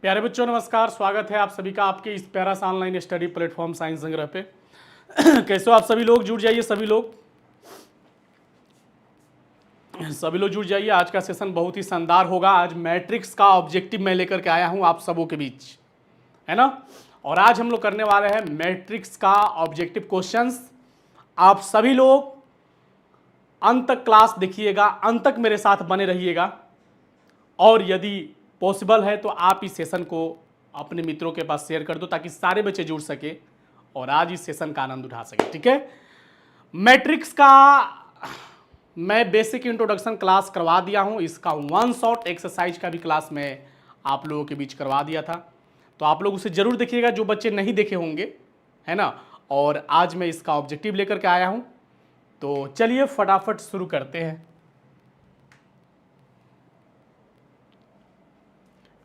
प्यारे बच्चों नमस्कार, स्वागत है आप सभी का आपके इस प्यारा सा ऑनलाइन स्टडी प्लेटफॉर्म साइंस संग्रह पे। कैसे हो आप सभी लोग? जुड़ जाइए सभी लोग जुड़ जाइए। आज का सेशन बहुत ही शानदार होगा। आज मैट्रिक्स का ऑब्जेक्टिव मैं लेकर के आया हूं आप सबों के बीच, है ना। और आज हम लोग करने वाले हैं मैट्रिक्स का ऑब्जेक्टिव क्वेश्चंस। आप सभी लोग अंत तक क्लास देखिएगा, अंत तक मेरे साथ बने रहिएगा, और यदि पॉसिबल है तो आप इस सेशन को अपने मित्रों के पास शेयर कर दो ताकि सारे बच्चे जुड़ सके और आज इस सेशन का आनंद उठा सके। ठीक है, मैट्रिक्स का मैं बेसिक इंट्रोडक्शन क्लास करवा दिया हूं, इसका वन शॉट एक्सरसाइज का भी क्लास मैं आप लोगों के बीच करवा दिया था, तो आप लोग उसे जरूर देखिएगा जो बच्चे नहीं देखे होंगे, है ना। और आज मैं इसका ऑब्जेक्टिव लेकर के आया हूं, तो चलिए फटाफट शुरू करते हैं।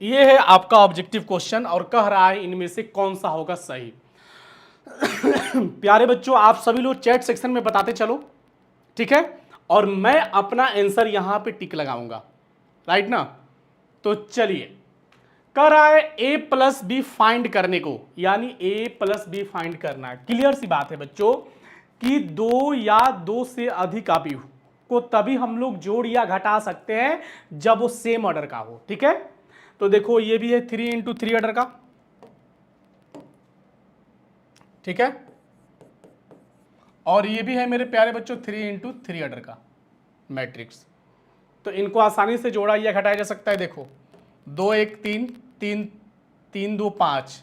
ये है आपका ऑब्जेक्टिव क्वेश्चन और कह रहा है इनमें से कौन सा होगा सही। प्यारे बच्चों आप सभी लोग चैट सेक्शन में बताते चलो, ठीक है, और मैं अपना आंसर यहां पे टिक लगाऊंगा, राइट ना। तो चलिए, कह रहा है a प्लस बी फाइंड करने को, यानी a प्लस बी फाइंड करना है। क्लियर सी बात है बच्चों कि दो या दो से अधिक आबी को तभी हम लोग जोड़ या घटा सकते हैं जब वो सेम ऑर्डर का हो। ठीक है, तो देखो ये भी है 3 इंटू 3 ऑर्डर का, ठीक है, और ये भी है मेरे प्यारे बच्चों 3 इंटू 3 ऑर्डर का मैट्रिक्स। तो इनको आसानी से जोड़ा या घटाया जा सकता है। देखो 2 1 3 3 3 2 5,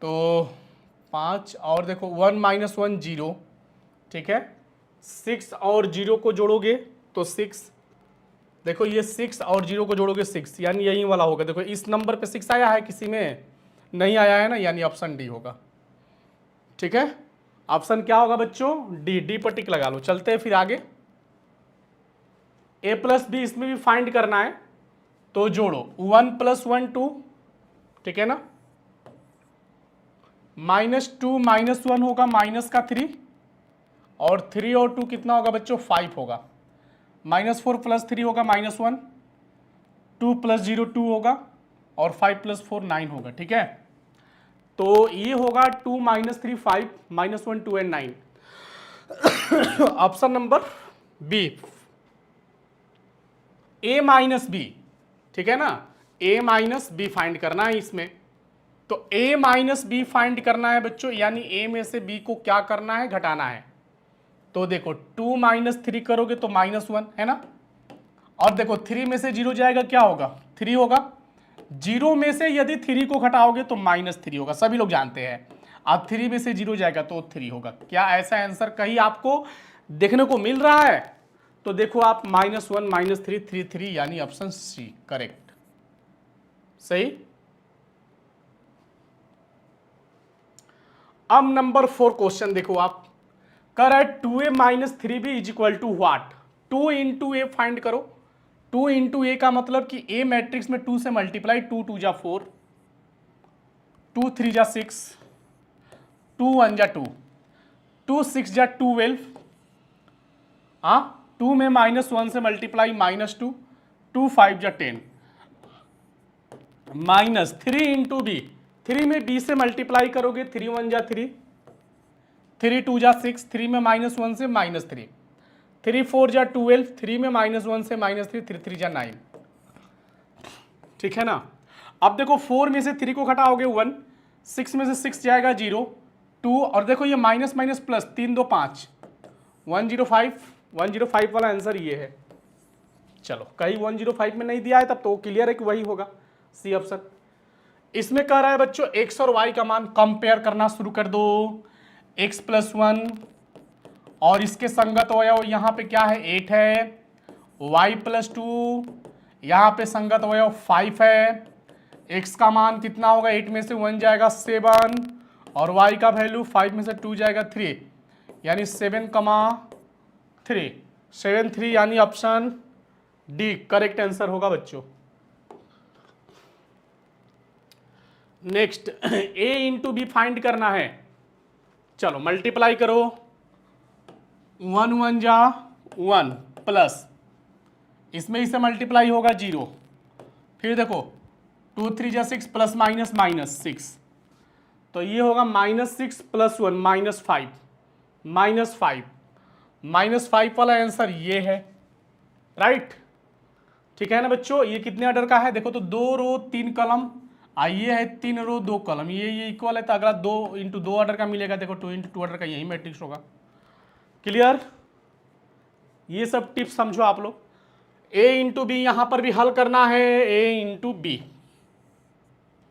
तो 5, और देखो 1 माइनस 1 0, ठीक है। 6 और 0 को जोड़ोगे तो 6, देखो ये 6 और 0 को जोड़ोगे 6, यानी यही वाला होगा। देखो इस नंबर पे 6 आया है, किसी में नहीं आया है ना, यानी ऑप्शन डी होगा। ठीक है, ऑप्शन क्या होगा बच्चों? डी। डी पर टिक लगा लो। चलते हैं फिर आगे। a प्लस बी इसमें भी फाइंड करना है, तो जोड़ो 1 प्लस 1 2, ठीक है ना। -2 -1 होगा माइनस का 3, और 3 और 2 कितना होगा बच्चों? 5 होगा। -4 प्लस 3 होगा -1, 2 प्लस 0 2 होगा, और 5 प्लस 4 9 होगा। ठीक है, तो ये होगा 2 माइनस 3 5, -1 2 and 9। Option number B, a minus B, ठीक है ना। a माइनस बी फाइंड करना है इसमें, तो a माइनस बी फाइंड करना है बच्चों, यानी a में से b को क्या करना है? घटाना है। तो देखो 2 माइनस 3 करोगे तो -1 है ना, और देखो 3 में से 0 जाएगा, क्या होगा? 3 होगा। 0 में से यदि 3 को घटाओगे तो -3 होगा, सभी लोग जानते हैं। अब 3 में से 0 जाएगा तो 3 होगा। क्या ऐसा आंसर कहीं आपको देखने को मिल रहा है? तो देखो आप -1 -3 3 3, यानी ऑप्शन सी करेक्ट, सही। अब नंबर 4 क्वेश्चन देखो आप, कर है 2a minus 3b is equal to what? 2 into A find करो। 2 इंटू ए का मतलब कि ए मैट्रिक्स में 2 से मल्टीप्लाई, 2 2 जा 4, 2 3 जा 6, 2 1 जा 2, 2 6 जा 12, हाँ 2 में -1 से मल्टीप्लाई -2, 2 5 जा 10, -3 इंटू बी, 3 में b से मल्टीप्लाई करोगे, 3 1 जा 3, 3 2 जा 6, 3 में -1 से -3, 3 4 जा 12, 3 में -1 से -3, 3 3 जा 9, ठीक है ना। अब देखो 4 में से 3 को घटाओगे 1, 6 में से 6 जाएगा 0, 2, और देखो ये माइनस माइनस प्लस, 3 2 5, 105 वाला आंसर ये है। चलो कहीं 105 में नहीं दिया है तब तो क्लियर है कि वही होगा, सी ऑप्शन। इसमें कह रहा है बच्चों x और y का मान कंपेयर करना शुरू कर दो। x प्लस 1 और इसके संगत अवयव यहाँ पे क्या है? 8 है। y प्लस 2 यहाँ पे संगत अवयव 5 है। x का मान कितना होगा? 8 में से 1 जाएगा 7, और y का वैल्यू 5 में से 2 जाएगा 3, यानी 7,3, 7 3, यानी ऑप्शन डी करेक्ट आंसर होगा बच्चों। Next a into B find करना है। चलो मल्टीप्लाई करो, 1 1 जा 1 प्लस, इसमें इसे मल्टीप्लाई होगा 0, फिर देखो टू थ्री जा 6 प्लस माइनस माइनस 6, तो ये होगा -6 + 1 -5, -5, -5 वाला आंसर ये है, राइट। ठीक है ना बच्चों, ये कितने ऑर्डर का है देखो तो 2 रो 3 कॉलम, ये है 3 रो 2 कॉलम, ये इक्वल है, तो अगला 2 × 2 ऑर्डर का मिलेगा, देखो 2 × 2 ऑर्डर का यही मैट्रिक्स होगा। क्लियर, ये सब टिप्स समझो आप लोग। a × b यहां पर भी हल करना है, a × b।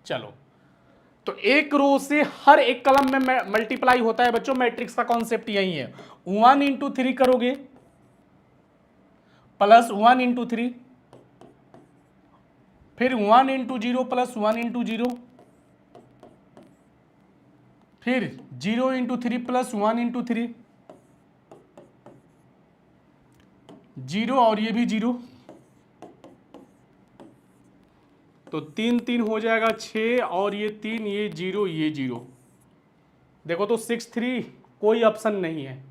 चलो, तो एक रो से हर एक कलम में मल्टीप्लाई होता है बच्चों, मैट्रिक्स का कॉन्सेप्ट यही है। 1 × 3 करोगे प्लस 1 × 3, फिर 1 × 0 प्लस 1 × 0, फिर 0 × 3 प्लस 1 × 3, 0 और ये भी 0, तो 3 3 हो जाएगा 6, और ये 3, ये 0, ये 0। देखो तो 6 3 कोई ऑप्शन नहीं है,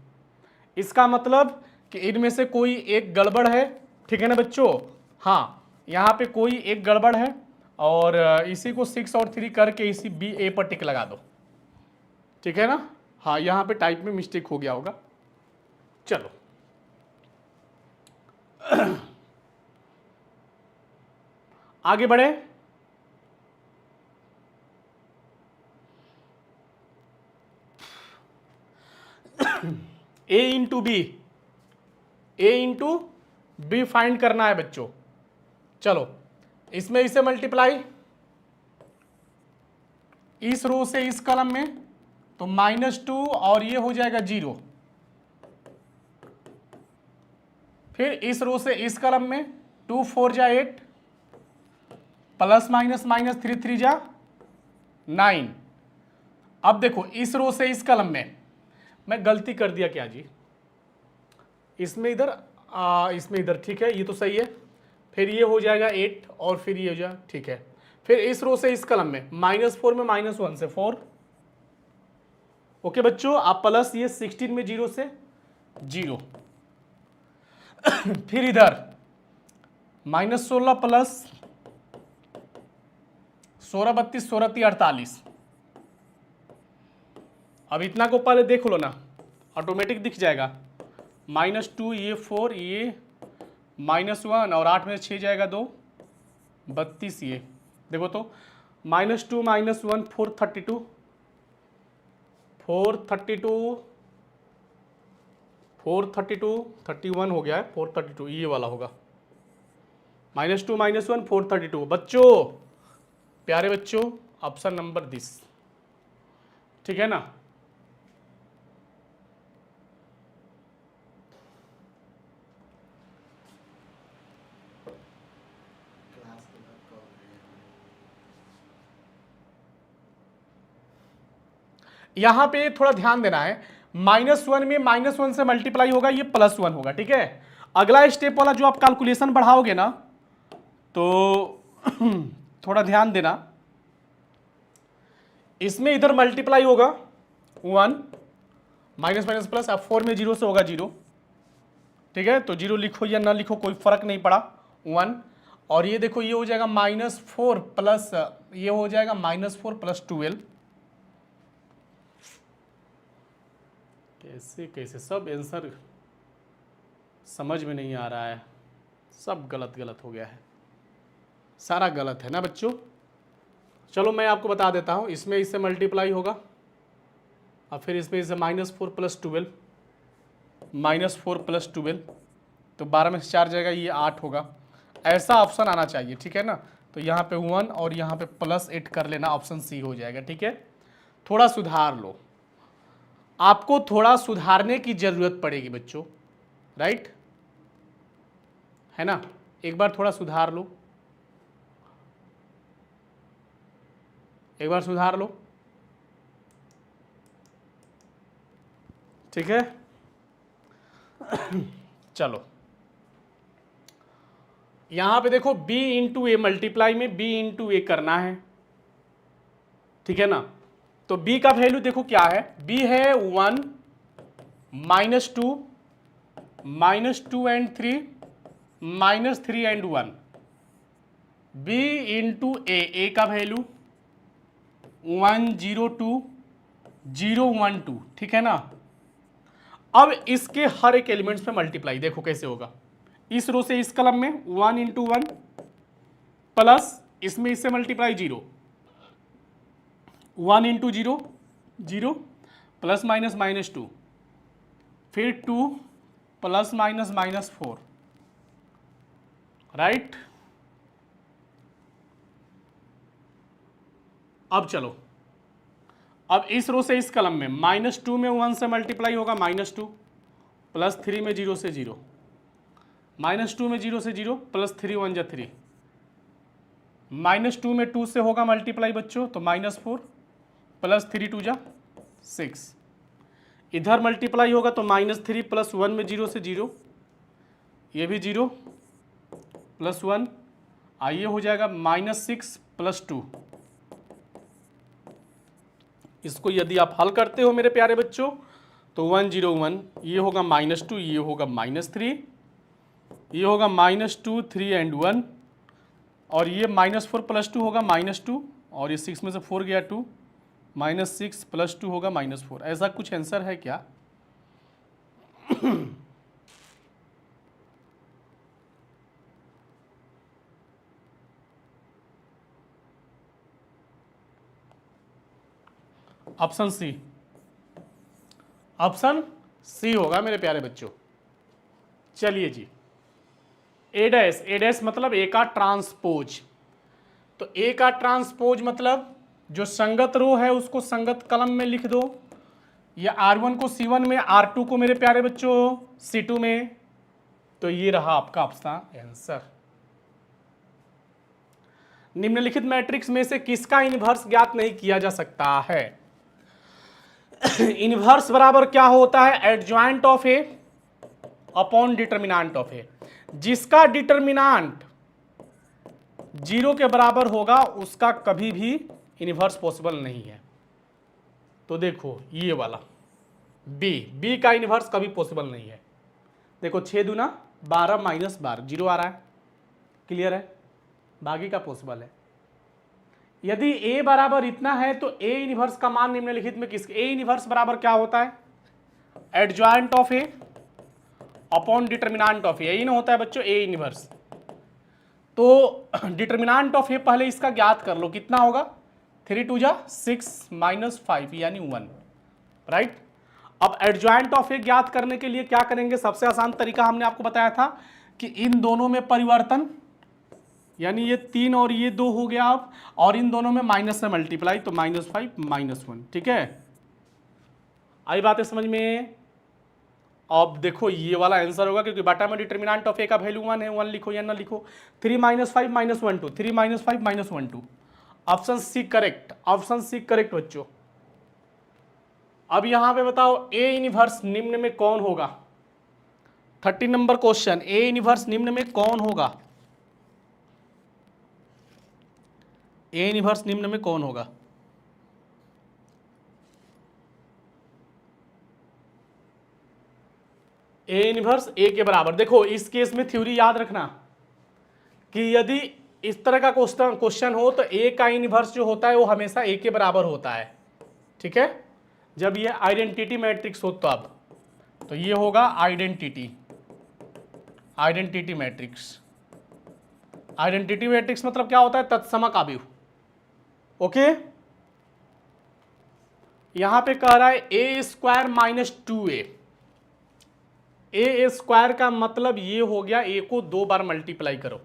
इसका मतलब कि इनमें से कोई एक गड़बड़ है। ठीक है ना बच्चों, हाँ यहाँ पे कोई एक गड़बड़ है, और इसी को 6 और 3 करके इसी बी ए पर टिक लगा दो। ठीक है ना, हाँ यहाँ पे टाइप में मिस्टेक हो गया होगा। चलो आगे बढ़े। a × b, a × b find करना है बच्चों। चलो, इसमें इसे मल्टीप्लाई, इस रो से इस कॉलम में, तो -2 और ये हो जाएगा 0, फिर इस रो से इस कॉलम में 2 4 जा 8, प्लस माइनस माइनस 3 3 जा 9। अब देखो इस रो से इस कॉलम में, मैं गलती कर दिया क्या जी, इसमें इधर इसमें इधर, ठीक है ये तो सही है, फिर ये हो जाएगा 8 और फिर ये हो जाएगा, ठीक है। फिर इस रो से इस कॉलम में -4 में -1 से 4, ओके बच्चों। आप प्लस ये 16 में 0 से 0, फिर इधर -16 प्लस 16 32 16 3 48। अब इतना को पहले देख लो ना, ऑटोमेटिक दिख जाएगा। -2 ये 4 ये -1 और 8 में 6 जाएगा 2 32, ये देखो तो -2 -1 432 31 हो गया है, 432 ये वाला होगा। -2 -1 432 बच्चों, प्यारे बच्चों, ऑप्शन नंबर दिस। ठीक है ना, यहां पे थोड़ा ध्यान देना है, -1 में -1 से मल्टीप्लाई होगा, ये +1 होगा। ठीक है, अगला स्टेप वाला जो आप कैलकुलेशन बढ़ाओगे ना, तो थोड़ा ध्यान देना, इसमें इधर मल्टीप्लाई होगा 1 माइनस माइनस प्लस, अब 4 में 0 से होगा 0। ठीक है, तो 0 लिखो या ना लिखो कोई फर्क नहीं पड़ा, 1। और ये देखो ये हो जाएगा -4 प्लस, ये हो जाएगा -4 + 12। कैसे कैसे सब आंसर समझ में नहीं आ रहा है, सब गलत गलत हो गया है, सारा गलत है ना बच्चों। चलो मैं आपको बता देता हूँ, इसमें इससे मल्टीप्लाई होगा, और फिर इसमें इससे -4 + 12, -4 + 12, तो 12 में से 4 जाएगा, ये 8 होगा। ऐसा ऑप्शन आना चाहिए, ठीक है ना। तो यहाँ पे 1 और यहाँ पे +8 कर लेना, ऑप्शन सी हो जाएगा। ठीक है, थोड़ा सुधार लो, आपको थोड़ा सुधारने की जरूरत पड़ेगी बच्चों, राइट है ना। एक बार थोड़ा सुधार लो, एक बार सुधार लो, ठीक है। चलो यहां पे देखो b × a, मल्टीप्लाई में b × a करना है, ठीक है ना। तो b का वैल्यू देखो क्या है, b है 1 -2 -2 and 3 -3 and 1, b इंटू ए का वैल्यू 102,012, ठीक है ना। अब इसके हर एक एलिमेंट्स में मल्टीप्लाई देखो कैसे होगा। इस रो से इस कलम में 1 इंटू 1 प्लस इसमें इससे मल्टीप्लाई 0, 1 इंटू 0 0 प्लस माइनस -2, फिर 2 प्लस माइनस -4, राइट। अब चलो, अब इस रो से इस कलम में -2 में 1 से मल्टीप्लाई होगा -2 प्लस 3 में 0 से 0, -2 में 0 से 0 प्लस 3 1 जा 3, -2 में 2 से होगा मल्टीप्लाई बच्चों तो -4 प्लस 3 2 जा 6, इधर मल्टीप्लाई होगा तो -3 प्लस 1 में 0 से 0, ये भी 0 प्लस 1, आइए हो जाएगा -6 प्लस 2। इसको यदि आप हल करते हो मेरे प्यारे बच्चों तो 101, ये होगा -2, ये होगा -3, ये होगा -2 3 एंड 1, और ये -4 प्लस 2 होगा -2, और ये 6 में से 4 गया 2, -6 प्लस 2 होगा -4। ऐसा कुछ आंसर है क्या? ऑप्शन सी, ऑप्शन सी होगा मेरे प्यारे बच्चों। चलिए जी, ए डैश मतलब ए का ट्रांसपोज। तो ए का ट्रांसपोज मतलब जो संगत रो है उसको संगत कलम में लिख दो, या R1 को C1 में, R2 को मेरे प्यारे बच्चों C2 में। तो ये रहा आपका ऑप्शन आंसर। निम्नलिखित मैट्रिक्स में से किसका इनवर्स ज्ञात नहीं किया जा सकता है? इनवर्स बराबर क्या होता है? Adjoint of A upon determinant of A. जिसका डिटर्मिनेंट 0 के बराबर होगा उसका कभी भी इनवर्स पॉसिबल नहीं है। तो देखो ये वाला बी का इनवर्स कभी पॉसिबल नहीं है। देखो 6 दूना 12 -12 0 आ रहा है, क्लियर है, बाकी का पॉसिबल है। यदि a बराबर इतना है तो a इनवर्स का मान निम्नलिखित में किसके? a इनवर्स बराबर क्या होता है? Adjoint of a upon determinant of a, यही ना होता है बच्चों a इनवर्स। तो डिटर्मिनेंट ऑफ a पहले इसका ज्ञात कर लो, कितना होगा? 3 2 जा 6 -5 यानी 1, राइट। अब एडजॉइंट ऑफ a ज्ञात करने के लिए क्या करेंगे? सबसे आसान तरीका हमने आपको बताया था कि इन दोनों में परिवर्तन, यानी ये 3 और ये 2 हो गया अब, और इन दोनों में माइनस से मल्टीप्लाई तो -5 -1, ठीक है। आई बात है समझ में? अब देखो ये वाला आंसर होगा क्योंकि बटा में डिटर्मिनेंट ऑफ ए का वैल्यू 1 है, 1 लिखो या ना लिखो। 3 -5 -1 2, 3 -5 -1 2, option C correct, option C correct बच्चों। अब यहां पे बताओ ए इनवर्स निम्न में कौन होगा? 30 नंबर क्वेश्चन, ए इनवर्स निम्न में कौन होगा? ए इनवर्स निम्न में कौन होगा? ए इनवर्स ए के बराबर। देखो इस केस में थ्योरी याद रखना कि यदि इस तरह का क्वेश्चन हो तो ए का इनवर्स जो होता है वो हमेशा ए के बराबर होता है, ठीक है। जब ये आइडेंटिटी मैट्रिक्स हो तब तो ये होगा identity, identity matrix. Identity matrix मतलब क्या होता है? तत्समक अवयव, ओके। यहां पे कह रहा है a² - 2a। a² का मतलब ये हो गया, a को 2 बार मल्टीप्लाई करो,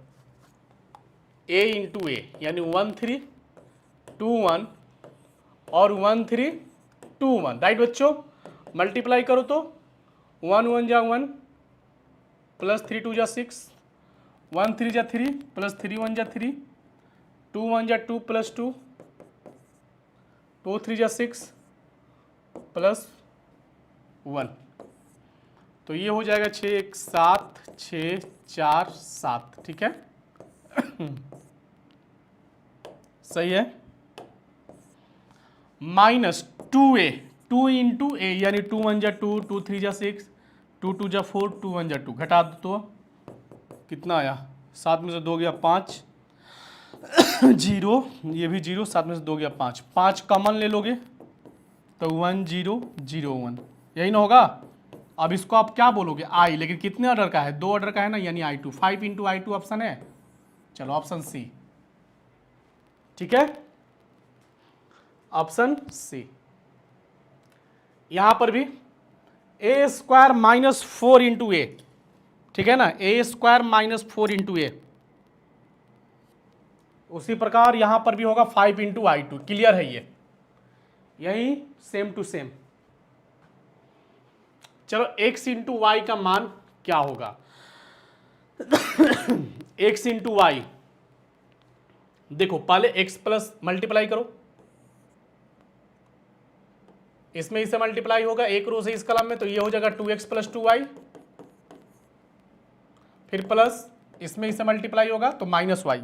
a इंटू ए यानी 1 3 2 1 और 1 3 2 1, राइट बच्चों। मल्टीप्लाई करो तो 1 1 जा 1 प्लस 3 2 जा 6, 1 3 जा 3 प्लस 3 1 जा 3, 2 1 जा 2 प्लस 2, 2 3 जा 6 प्लस 1। तो ये हो जाएगा 6 1 7 6 4 7, ठीक है। सही है। -2a, 2 इंटू ए यानी 2 1 जा 2, 2 3 जा 6, 2 2 जा 4, 2 1 जा 2, घटा दो तो कितना आया? 7 में से 2 गया 5, जीरो, ये भी जीरो, साथ में से 2 गया 5, 5 कॉमन ले लोगे तो 1 0 0 1, यही ना होगा। अब इसको आप क्या बोलोगे आई, लेकिन कितने ऑर्डर का है, 2 ऑर्डर का है ना, यानी I2, 5 इंटू I2 ऑप्शन है। चलो ऑप्शन सी, ठीक है, ऑप्शन सी। यहां पर भी ए स्क्वायर माइनस 4 इंटू ए, ठीक है ना, ए स्क्वायर माइनस 4 इंटू ए। उसी प्रकार यहां पर भी होगा 5 इंटू I2, क्लियर है ये, यही सेम टू सेम। चलो x इंटू वाई का मान क्या होगा x इंटू वाई, देखो पहले x प्लस मल्टीप्लाई करो, इसमें इसे मल्टीप्लाई होगा एक रो से इस कलम में, तो ये हो जाएगा 2x प्लस 2y, फिर प्लस इसमें इसे मल्टीप्लाई होगा तो माइनस वाई,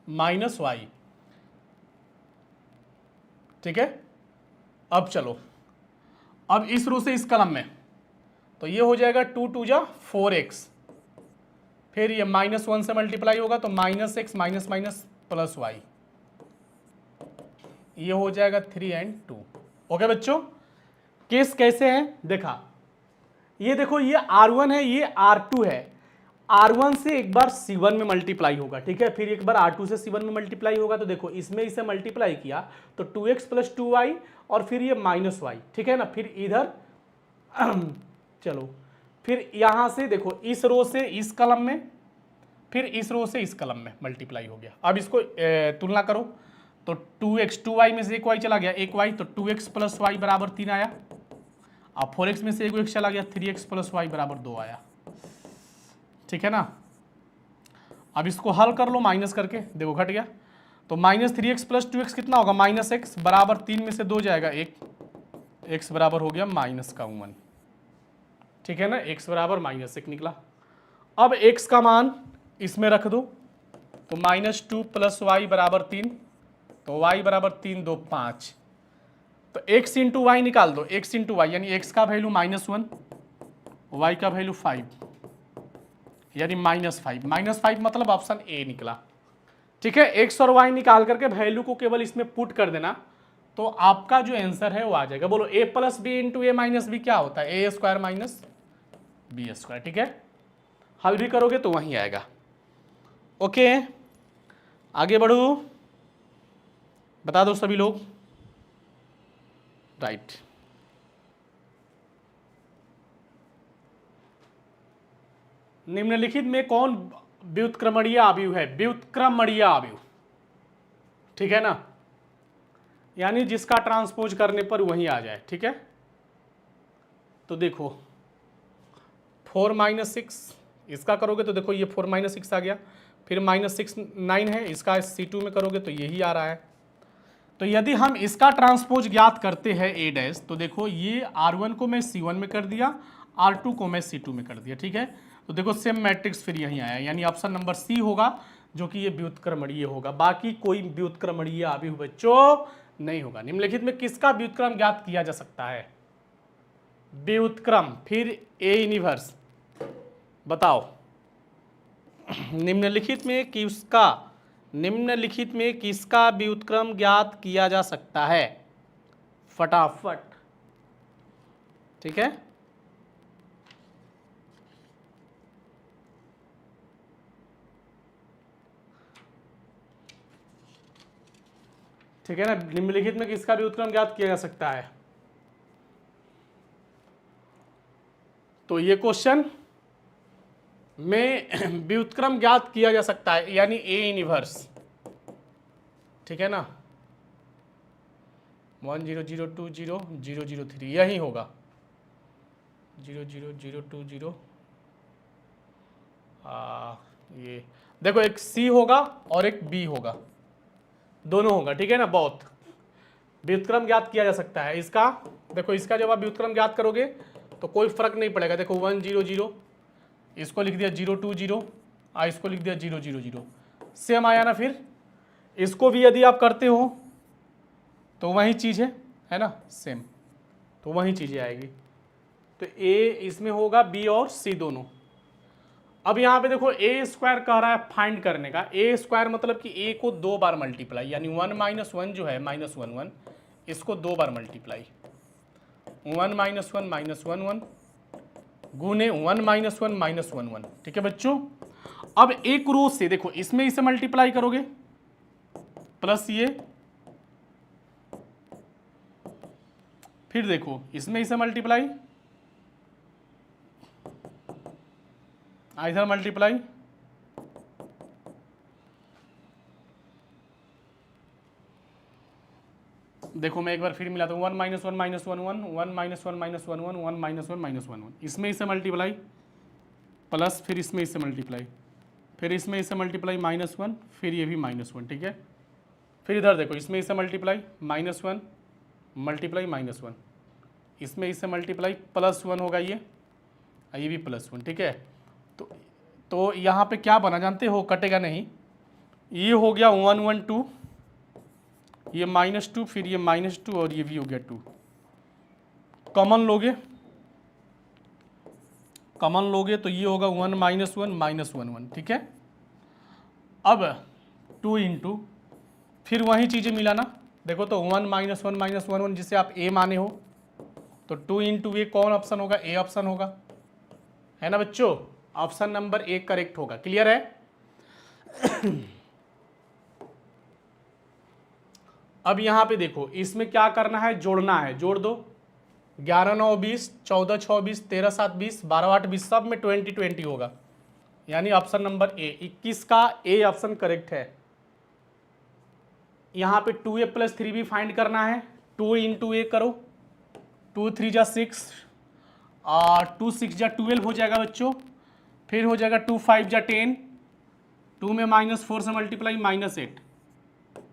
माइनस वाई, ठीक है। अब चलो, अब इस रो से इस कलम में, तो ये हो जाएगा 2 2 जा 4x, फिर ये -1 से मल्टीप्लाई होगा तो -x minus minus plus Y, ये हो जाएगा 3 और 2। ओके बच्चों, केस कैसे है देखा, ये देखो ये R1 है, ये R2 है, R1 से एक बार C1 में मल्टीप्लाई होगा, ठीक है, फिर एक बार R2 से C1 में मल्टीप्लाई होगा, तो देखो इसमें इसे मल्टीप्लाई किया तो 2x प्लस 2y और फिर ये माइनस वाई, ठीक है ना, फिर इधर चलो, फिर यहां से देखो इस रो से इस कलम में, फिर इस रो से इस कलम में मल्टीप्लाई हो गया। अब इसको तुलना करो तो 2x 2y में से एक y चला गया, एक y, तो 2x प्लस वाई बराबर 3 आया। अब 4x में से एक x चला गया, 3x प्लस वाई बराबर 2 आया, ठीक है ना। अब इसको हल कर लो माइनस करके, देखो घट गया, तो -3x प्लस 2x कितना होगा, -x बराबर 3 में से 2 जाएगा 1, x बराबर हो गया -1, ठीक है ना, x बराबर -1 निकला। अब x का मान इसमें रख दो, तो -2 प्लस वाई बराबर 3, तो y बराबर 3 2 5, तो x इंटू वाई निकाल दो, x इंटू वाई यानी x का वैल्यू -1, y का वैल्यू 5, यानी -5 मतलब ऑप्शन ए निकला, ठीक है। x और y निकाल करके वैल्यू को केवल इसमें पुट कर देना, तो आपका जो आंसर है वो आ जाएगा। बोलो a plus B into A minus B क्या होता है, A square minus B square, ठीक है। हल भी करोगे तो वहीं आएगा। ओके, आगे बढ़ो, बता दो सभी लोग, राइट। निम्नलिखित में कौन व्युत्क्रमणीय अवयव है, व्युत्क्रमणीय अवयव, ठीक है ना, यानी जिसका ट्रांसपोज करने पर वहीं आ जाए, ठीक है। तो देखो 4 - 6 इसका करोगे तो देखो ये 4 - 6 आ गया, फिर -6 9 है, इसका C2 में करोगे तो यही आ रहा है। तो यदि हम इसका ट्रांसपोज ज्ञात करते हैं A डैश, तो देखो ये R1 को मैं C1 में कर दिया, R2 को मैं C2 में कर दिया, ठीक है। तो देखो सेम मैट्रिक्स फिर यहीं आया, यानी ऑप्शन नंबर सी होगा, जो कि ये व्युत्क्रमणीय होगा, बाकी कोई व्युत्क्रमणीय अवयव बच्चों नहीं होगा। निम्नलिखित में किसका व्युत्क्रम ज्ञात किया जा सकता है, व्युत्क्रम, फिर A इनवर्स, बताओ निम्नलिखित में किसका व्युत्क्रम ज्ञात किया जा सकता है, फटाफट, ठीक है। ठीक है ना, निम्नलिखित में किसका व्युत्क्रम ज्ञात किया जा सकता है, तो ये क्वेश्चन में व्युत्क्रम ज्ञात किया जा सकता है, यानी ए इनवर्स, ठीक है ना, 1 0 0 2 0 0 0 3 यही होगा, 0 0 0 2 0, ये देखो एक सी होगा और एक बी होगा, दोनों होगा, ठीक है ना। बहुत व्युत्क्रम ज्ञात किया जा सकता है इसका, देखो इसका जब आप व्युत्क्रम ज्ञात करोगे तो कोई फर्क नहीं पड़ेगा, देखो 1 0 0, इसको लिख दिया 0 2 0, इसको लिख दिया 0 0 0, सेम आया ना। फिर इसको भी यदि आप करते हो तो वही चीज़ है ना, सेम, तो वही चीज़ें आएगी। तो ए इसमें होगा, बी और सी दोनों। अब यहाँ पे देखो ए स्क्वायर कह रहा है फाइंड करने का। ए स्क्वायर मतलब कि ए को 2 बार मल्टीप्लाई, यानी 1 माइनस 1 जो है -1 इसको 2 बार मल्टीप्लाई, 1 माइनस 1 -1 गुने 1 माइनस 1 -1। ठीक है बच्चों। अब एक रो से देखो इसमें इसे मल्टीप्लाई करोगे प्लस ये, फिर देखो इसमें इसे मल्टीप्लाई, इधर मल्टीप्लाई, देखो मैं एक बार फिर मिलाता हूँ 1 माइनस 1 -1 1 माइनस 1 -1 1 माइनस 1 -1 इसमें इसे मल्टीप्लाई प्लस, फिर इसमें इसे मल्टीप्लाई, फिर इसमें इसे मल्टीप्लाई -1, फिर ये भी -1। ठीक है। फिर इधर देखो इसमें इसे मल्टीप्लाई -1 मल्टीप्लाई -1, इसमें इसे मल्टीप्लाई +1 होगा ये भी +1। ठीक है। तो यहाँ पे क्या बना जानते हो, कटेगा नहीं, ये हो गया 1 1 2, ये -2, फिर ये -2 और ये भी हो गया 2। कॉमन लोगे तो ये होगा 1 माइनस 1 -1 1। ठीक है। अब 2 इंटू, फिर वही चीज़ें मिलाना, देखो तो 1 माइनस 1 -1 जिसे आप ए माने हो, तो 2 इंटू ए कौन ऑप्शन होगा, ए ऑप्शन होगा, है ना बच्चों। ऑप्शन नंबर 1 करेक्ट होगा। क्लियर है। अब यहां पे देखो इसमें क्या करना है, जोड़ना है, जोड़ दो। 11 9 20, 14 6 20, 13 7 20, 12 8 20, सब में 20 20 होगा, यानी ऑप्शन नंबर ए 21 का ए ऑप्शन करेक्ट है। यहां पे 2a + 3b फाइंड करना है, 2 इंटू ए करो, 2 3 जा 6 और 2 6 जा 12 हो जाएगा बच्चों, फिर हो जाएगा 2 5 जा 10, 2 में -4 से मल्टीप्लाई -8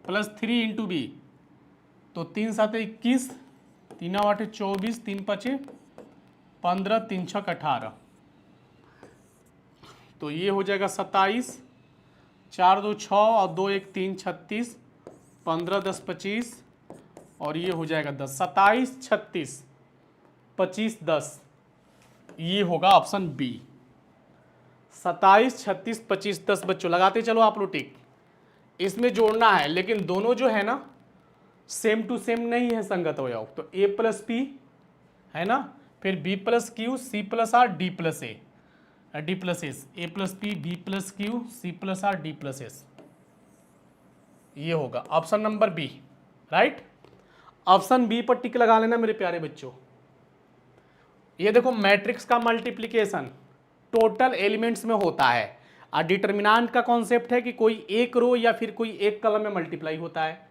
प्लस 3 इंटू बी, तो 3 7 21, 3 8 24, 3 5 15, 3 6 18, तो ये हो जाएगा 27, 4 2 6 और 2 1 3 36, 15 10 25 और ये हो जाएगा 10, 27 36 25 10, ये होगा ऑप्शन बी। 27 36 25 10 बच्चों लगाते चलो आप लोग टिक। इसमें जोड़ना है, लेकिन दोनों जो है ना सेम टू सेम नहीं है, संगत हो जाओ, तो a + p है ना, फिर b + q, c + r, d + a, d + s, a + p, b + q, c + r, d + s, ये होगा option number B. Right. Option B पर टिक लगा लेना मेरे प्यारे बच्चों। ये देखो मैट्रिक्स का मल्टीप्लिकेशन टोटल एलिमेंट्स में होता है, और डिटर्मिनेंट का कॉन्सेप्ट है कि कोई एक रो या फिर कोई एक कॉलम में मल्टीप्लाई होता है।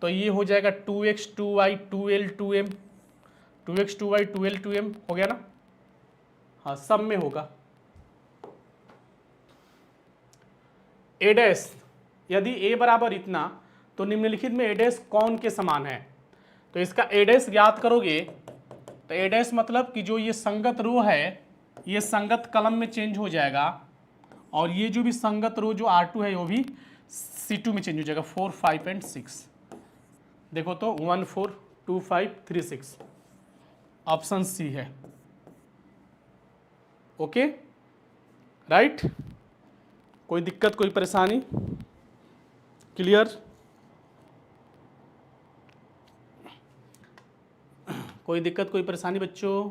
तो ये हो जाएगा 2x 2y 2l 2m, 2x 2y 2l 2m हो गया ना, हाँ सब में होगा। a डैश, यदि a बराबर इतना तो निम्नलिखित में a डैश कौन के समान है, तो इसका a डैश ज्ञात करोगे तो a डैश मतलब कि जो ये संगत रो है ये संगत कलम में चेंज हो जाएगा, और ये जो भी संगत रो जो R2 है वो भी C2 में चेंज हो जाएगा, 4 5 एंड 6। देखो तो 1 4 2 5 3 6, ऑप्शन सी है। Okay right. कोई दिक्कत कोई परेशानी, क्लियर, कोई दिक्कत कोई परेशानी बच्चों।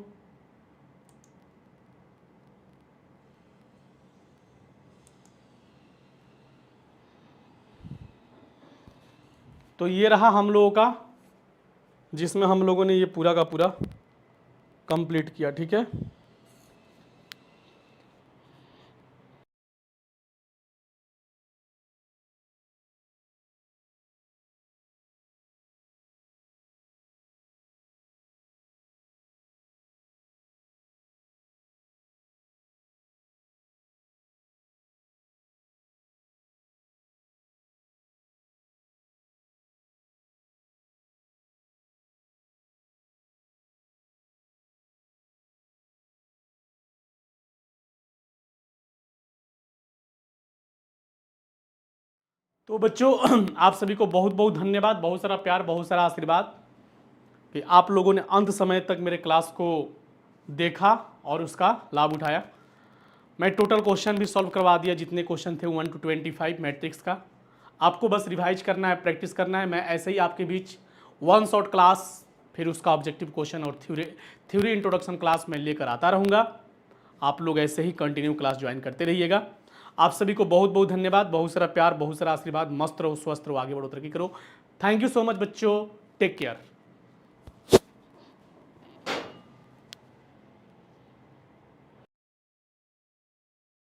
तो ये रहा हम लोगों का, जिसमें हम लोगों ने ये पूरा का पूरा कंप्लीट किया। ठीक है। तो बच्चों आप सभी को बहुत बहुत धन्यवाद, बहुत सारा प्यार, बहुत सारा आशीर्वाद कि आप लोगों ने अंत समय तक मेरे क्लास को देखा और उसका लाभ उठाया। मैं टोटल क्वेश्चन भी सॉल्व करवा दिया, जितने क्वेश्चन थे 1 to 25 मैट्रिक्स का। आपको बस रिवाइज करना है, प्रैक्टिस करना है। मैं ऐसे ही आपके बीच वन शॉट क्लास, फिर उसका ऑब्जेक्टिव क्वेश्चन और थ्योरी इंट्रोडक्शन क्लास मैं लेकर आता रहूँगा। आप लोग ऐसे ही कंटिन्यू क्लास ज्वाइन करते रहिएगा। आप सभी को बहुत बहुत धन्यवाद, बहुत सारा प्यार, बहुत सारा आशीर्वाद। मस्त रहो, स्वस्थ रहो, आगे बढ़ो, तरक्की करो। थैंक यू सो मच बच्चों, टेक केयर।